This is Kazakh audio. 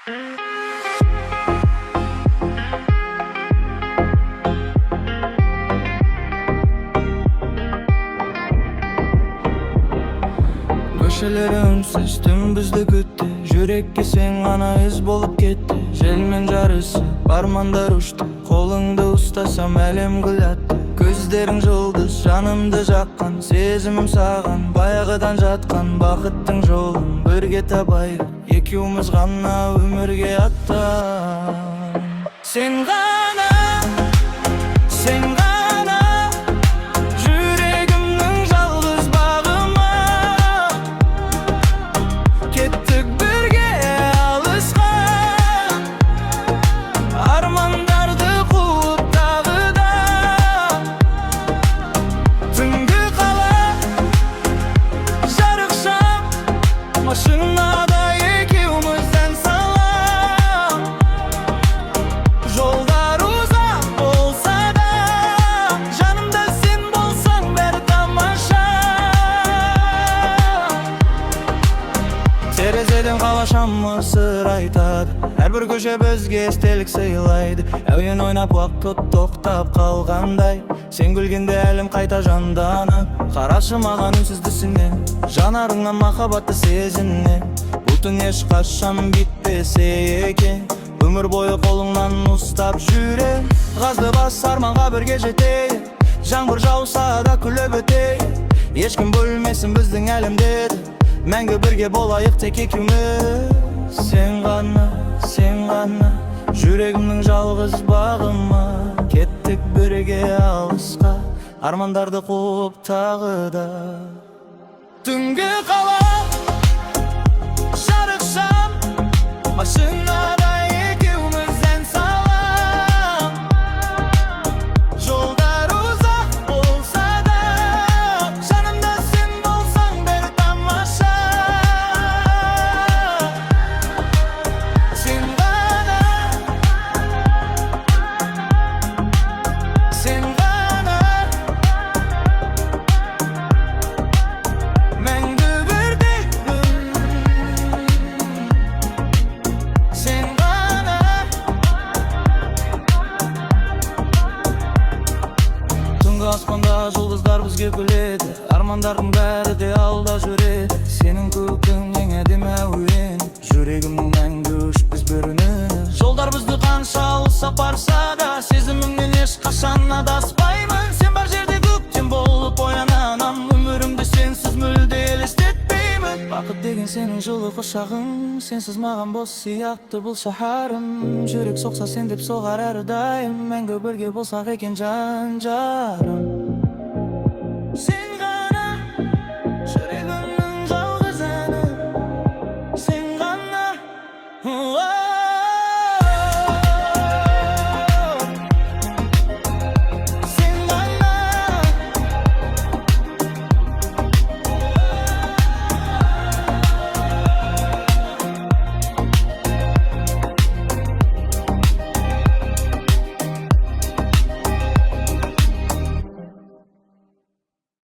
Köşeleri ünsüz tüm bizde küttü. Yürekке sen gana iz bolup ketti. Jelmen jarısı barmandar uçtu. Kolungda ustasam elim gılattı. Gözlerin yıldız janımdı jakkan. Sezimim sağan bayağıdan jatkan. Bakıttın jolun birge tabayık. Ekimiz gana ömürge attan. Sen gana, sen gana, yüreğimnin жалғыз bağıma. Kettik birge alışqa, armandardı қуып тағы да. Түнгі қала, жарық шам, машинада екеумізден салам. Жолдар ұзақ болса да, жанымда сен болсаң бәрі тамаша. Терезеден қала шамы сыр айтады. Әрбір көше бізге естелік сыйлайды. Әуен ойнап уақыт тоқтап қалғандай. Сен күлгенде әлім қайта жанданып. Қарашы маған үнсіз түсіне, жанарыңнан махаббатты сезіне. Бұл түн ешқашан бітпесе екен. Өмір бойы қолыңнан ұстап жүре. Ғазды бас арманға бірге жетейік. Жаңбыр жауса да күліп өтейік. Ешкім бөлмесін біздің әлемдеді. Мәңгі бірге болайық тек екеуміз. Сен ғана, жүрегімнің жалғыз бағыма. Кеттік бірге алысқа, армандарды қуып тағы да. Түнгі қала, жарық шам, машинада екеумізден салам. Жолдар ұзақ болса да, жанымда сен болсаң бәрі тамаша. Сен ғана, сен ғана, мәңгі бірдеймін. Сен ғана, түнгі аспанда жұлдыздар бізге күледі. Армандардың бәрі де алда жүреді. Сенің көктің ең әдемі әуен, жүрегімнің мәңгі өшпес бір үні. Жолдар бізді қанша алысақ барса да, сезімімнен ешқашан адаспаймын. Сен бар жерде көктем болып оянамын. Өмірімді сенсіз мүлде елестетпеймін. Бақыт деген сенің жылы құшағың, сенсіз маған бос сияқты бұл шаһарым. Жүрек соқса сен деп соғар әрдайым. Мәңгі бірге болсақ екен жан жарым.